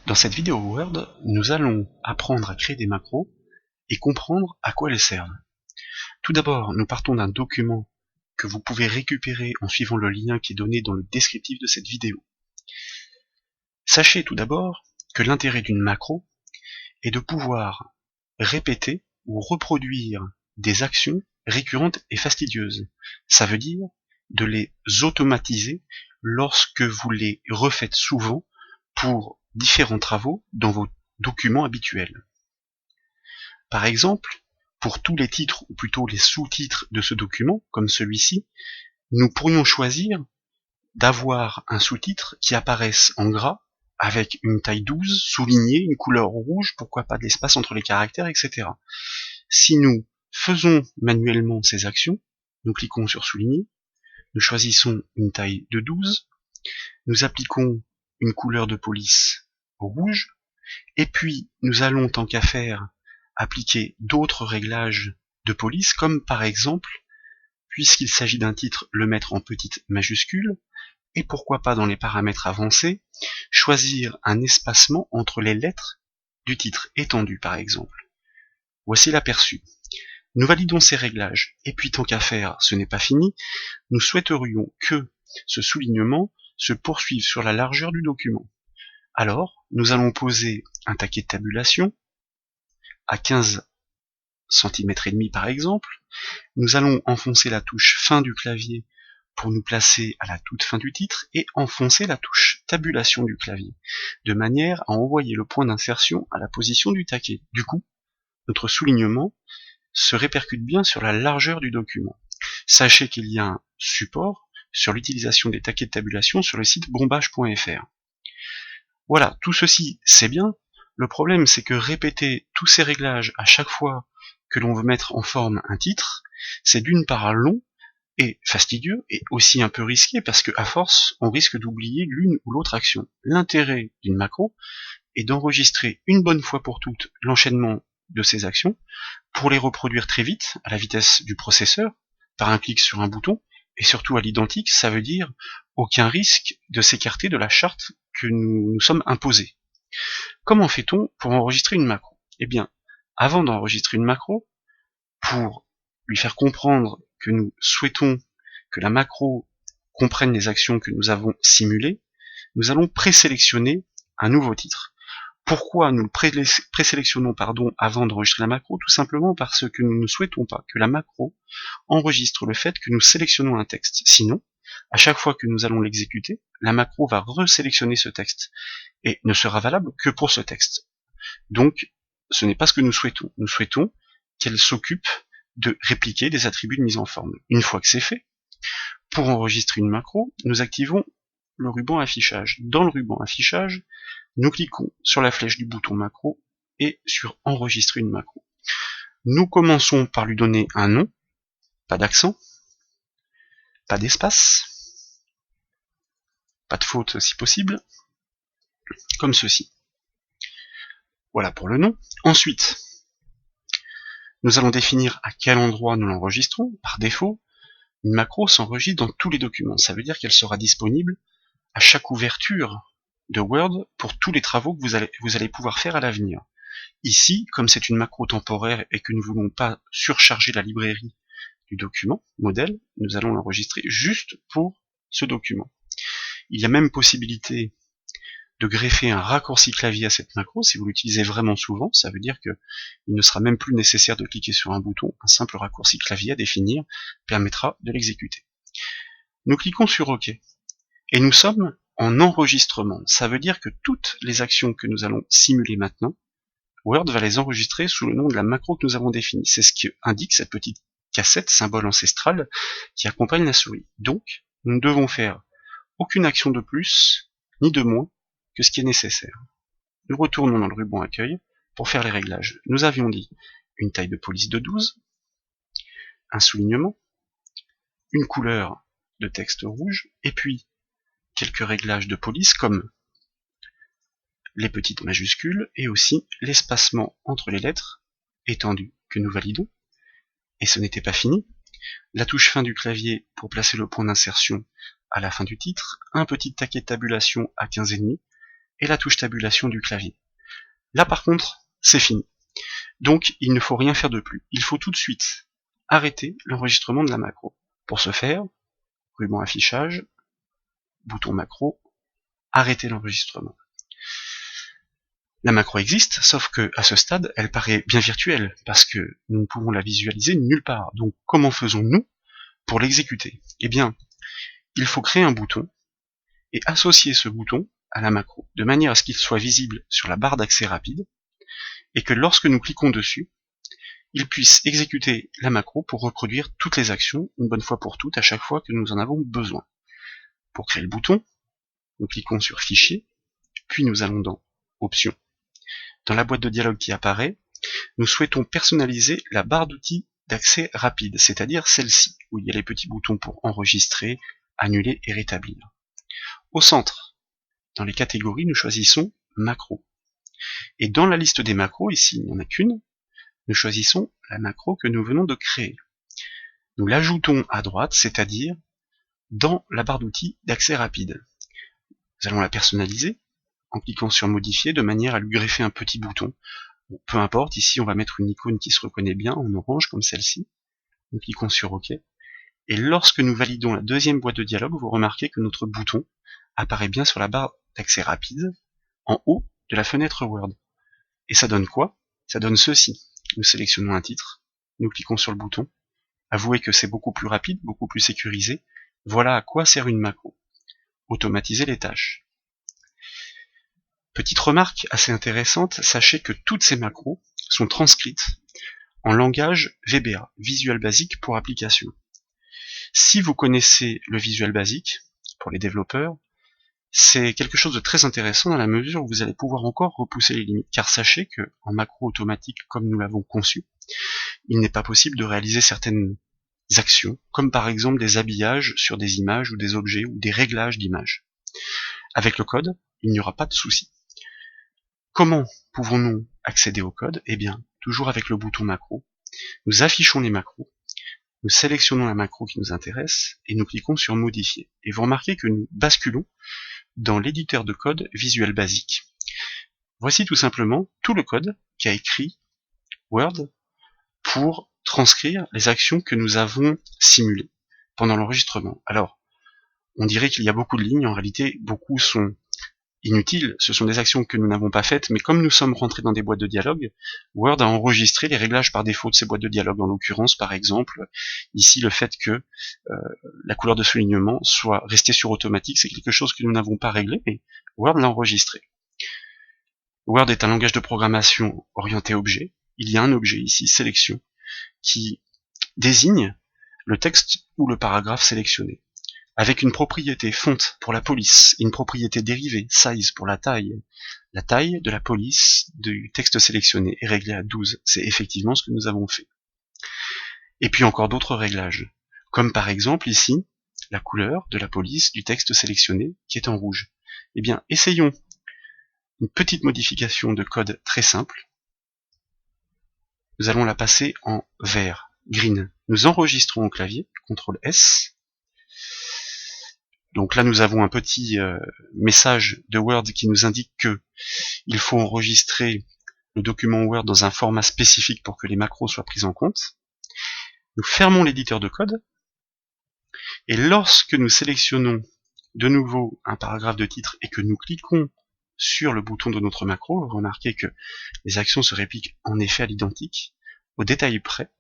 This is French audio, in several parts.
Dans cette vidéo Word, nous allons apprendre à créer des macros et comprendre à quoi elles servent. Tout d'abord, nous partons d'un document que vous pouvez récupérer en suivant le lien qui est donné dans le descriptif de cette vidéo. Sachez tout d'abord que l'intérêt d'une macro est de pouvoir répéter ou reproduire des actions récurrentes et fastidieuses. Ça veut dire de les automatiser lorsque vous les refaites souvent pour différents travaux dans vos documents habituels. Par exemple, pour tous les titres, ou plutôt les sous-titres de ce document, comme celui-ci, nous pourrions choisir d'avoir un sous-titre qui apparaisse en gras, avec une taille 12, souligné, une couleur rouge, pourquoi pas de l'espace entre les caractères, etc. Si nous faisons manuellement ces actions, nous cliquons sur souligner, nous choisissons une taille de 12, nous appliquons une couleur de police rouge, et puis nous allons, tant qu'à faire, appliquer d'autres réglages de police, comme par exemple, puisqu'il s'agit d'un titre, le mettre en petite majuscule, et pourquoi pas dans les paramètres avancés, choisir un espacement entre les lettres du titre étendu par exemple. Voici l'aperçu. Nous validons ces réglages, et puis tant qu'à faire, ce n'est pas fini, nous souhaiterions que ce soulignement se poursuive sur la largeur du document. Alors, nous allons poser un taquet de tabulation à 15 cm et demi par exemple. Nous allons enfoncer la touche fin du clavier pour nous placer à la toute fin du titre et enfoncer la touche tabulation du clavier, de manière à envoyer le point d'insertion à la position du taquet. Du coup, notre soulignement se répercute bien sur la largeur du document. Sachez qu'il y a un support sur l'utilisation des taquets de tabulation sur le site bombage.fr. Voilà, tout ceci c'est bien. Le problème c'est que répéter tous ces réglages à chaque fois que l'on veut mettre en forme un titre, c'est d'une part long et fastidieux et aussi un peu risqué parce que à force on risque d'oublier l'une ou l'autre action. L'intérêt d'une macro est d'enregistrer une bonne fois pour toutes l'enchaînement de ces actions pour les reproduire très vite à la vitesse du processeur par un clic sur un bouton et surtout à l'identique, ça veut dire aucun risque de s'écarter de la charte que nous nous sommes imposés. Comment fait-on pour enregistrer une macro? Eh bien, avant d'enregistrer une macro, pour lui faire comprendre que nous souhaitons que la macro comprenne les actions que nous avons simulées, nous allons présélectionner un nouveau titre. Pourquoi nous le présélectionnons avant d'enregistrer la macro? Tout simplement parce que nous ne souhaitons pas que la macro enregistre le fait que nous sélectionnons un texte. Sinon, à chaque fois que nous allons l'exécuter, la macro va resélectionner ce texte et ne sera valable que pour ce texte. Donc, ce n'est pas ce que nous souhaitons. Nous souhaitons qu'elle s'occupe de répliquer des attributs de mise en forme. Une fois que c'est fait, pour enregistrer une macro, nous activons le ruban affichage. Dans le ruban affichage, nous cliquons sur la flèche du bouton macro et sur enregistrer une macro. Nous commençons par lui donner un nom, pas d'accent, pas d'espace, pas de faute si possible, comme ceci. Voilà pour le nom. Ensuite, nous allons définir à quel endroit nous l'enregistrons. Par défaut, une macro s'enregistre dans tous les documents. Ça veut dire qu'elle sera disponible à chaque ouverture de Word pour tous les travaux que vous allez pouvoir faire à l'avenir. Ici, comme c'est une macro temporaire et que nous ne voulons pas surcharger la librairie du document modèle, nous allons l'enregistrer juste pour ce document. Il y a même possibilité de greffer un raccourci clavier à cette macro si vous l'utilisez vraiment souvent. Ça veut dire que il ne sera même plus nécessaire de cliquer sur un bouton. Un simple raccourci clavier à définir permettra de l'exécuter. Nous cliquons sur OK. Et nous sommes en enregistrement. Ça veut dire que toutes les actions que nous allons simuler maintenant, Word va les enregistrer sous le nom de la macro que nous avons définie. C'est ce qui indique cette petite cassette, symbole ancestral, qui accompagne la souris. Donc, nous ne devons faire aucune action de plus, ni de moins, que ce qui est nécessaire. Nous retournons dans le ruban accueil pour faire les réglages. Nous avions dit une taille de police de 12, un soulignement, une couleur de texte rouge, et puis quelques réglages de police comme les petites majuscules et aussi l'espacement entre les lettres étendu que nous validons. Et ce n'était pas fini. La touche fin du clavier pour placer le point d'insertion à la fin du titre, un petit taquet de tabulation à 15,5, et la touche tabulation du clavier. Là par contre, c'est fini. Donc il ne faut rien faire de plus. Il faut tout de suite arrêter l'enregistrement de la macro. Pour ce faire, ruban affichage, bouton macro, arrêter l'enregistrement. La macro existe, sauf que à ce stade, elle paraît bien virtuelle, parce que nous ne pouvons la visualiser nulle part. Donc comment faisons-nous pour l'exécuter? Eh bien, il faut créer un bouton et associer ce bouton à la macro, de manière à ce qu'il soit visible sur la barre d'accès rapide, et que lorsque nous cliquons dessus, il puisse exécuter la macro pour reproduire toutes les actions, une bonne fois pour toutes, à chaque fois que nous en avons besoin. Pour créer le bouton, nous cliquons sur Fichier, puis nous allons dans Options. Dans la boîte de dialogue qui apparaît, nous souhaitons personnaliser la barre d'outils d'accès rapide, c'est-à-dire celle-ci, où il y a les petits boutons pour enregistrer, annuler et rétablir. Au centre, dans les catégories, nous choisissons Macro. Et dans la liste des macros, ici il n'y en a qu'une, nous choisissons la macro que nous venons de créer. Nous l'ajoutons à droite, c'est-à-dire dans la barre d'outils d'accès rapide. Nous allons la personnaliser en cliquant sur Modifier de manière à lui greffer un petit bouton. Bon, peu importe, ici on va mettre une icône qui se reconnaît bien en orange comme celle-ci. Nous cliquons sur OK. Et lorsque nous validons la deuxième boîte de dialogue, vous remarquez que notre bouton apparaît bien sur la barre d'accès rapide en haut de la fenêtre Word. Et ça donne quoi? Ça donne ceci. Nous sélectionnons un titre, nous cliquons sur le bouton. Avouez que c'est beaucoup plus rapide, beaucoup plus sécurisé. Voilà à quoi sert une macro. Automatiser les tâches. Petite remarque assez intéressante, sachez que toutes ces macros sont transcrites en langage VBA, Visual Basic pour application. Si vous connaissez le Visual Basic, pour les développeurs, c'est quelque chose de très intéressant dans la mesure où vous allez pouvoir encore repousser les limites, car sachez que en macro automatique comme nous l'avons conçu, il n'est pas possible de réaliser certaines actions, comme par exemple des habillages sur des images ou des objets ou des réglages d'images. Avec le code, il n'y aura pas de souci. Comment pouvons-nous accéder au code? Eh bien, toujours avec le bouton macro, nous affichons les macros, nous sélectionnons la macro qui nous intéresse et nous cliquons sur Modifier. Et vous remarquez que nous basculons dans l'éditeur de code Visual Basic. Voici tout simplement tout le code qu'a écrit Word pour transcrire les actions que nous avons simulées pendant l'enregistrement. Alors, on dirait qu'il y a beaucoup de lignes, en réalité, beaucoup sont inutiles, ce sont des actions que nous n'avons pas faites, mais comme nous sommes rentrés dans des boîtes de dialogue, Word a enregistré les réglages par défaut de ces boîtes de dialogue, en l'occurrence, par exemple, ici, le fait que la couleur de soulignement soit restée sur automatique, c'est quelque chose que nous n'avons pas réglé, mais Word l'a enregistré. Word est un langage de programmation orienté objet. Il y a un objet ici, sélection, qui désigne le texte ou le paragraphe sélectionné, avec une propriété font pour la police, et une propriété dérivée, size pour la taille. La taille de la police du texte sélectionné est réglée à 12. C'est effectivement ce que nous avons fait. Et puis encore d'autres réglages, comme par exemple ici, la couleur de la police du texte sélectionné qui est en rouge. Eh bien, essayons une petite modification de code très simple. Nous allons la passer en vert, green. Nous enregistrons au clavier, CTRL S. Donc là, nous avons un petit message de Word qui nous indique que il faut enregistrer le document Word dans un format spécifique pour que les macros soient pris en compte. Nous fermons l'éditeur de code. Et lorsque nous sélectionnons de nouveau un paragraphe de titre et que nous cliquons sur le bouton de notre macro, vous remarquez que les actions se répliquent en effet à l'identique, au détail près,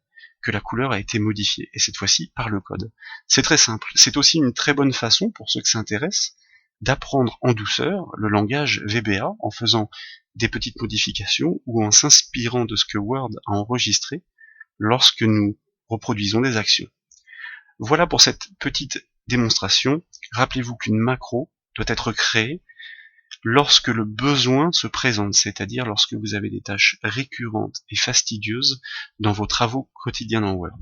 que la couleur a été modifiée, et cette fois-ci par le code. C'est très simple. C'est aussi une très bonne façon, pour ceux que ça intéresse, d'apprendre en douceur le langage VBA en faisant des petites modifications ou en s'inspirant de ce que Word a enregistré lorsque nous reproduisons des actions. Voilà pour cette petite démonstration. Rappelez-vous qu'une macro doit être créée lorsque le besoin se présente, c'est-à-dire lorsque vous avez des tâches récurrentes et fastidieuses dans vos travaux quotidiens en Word.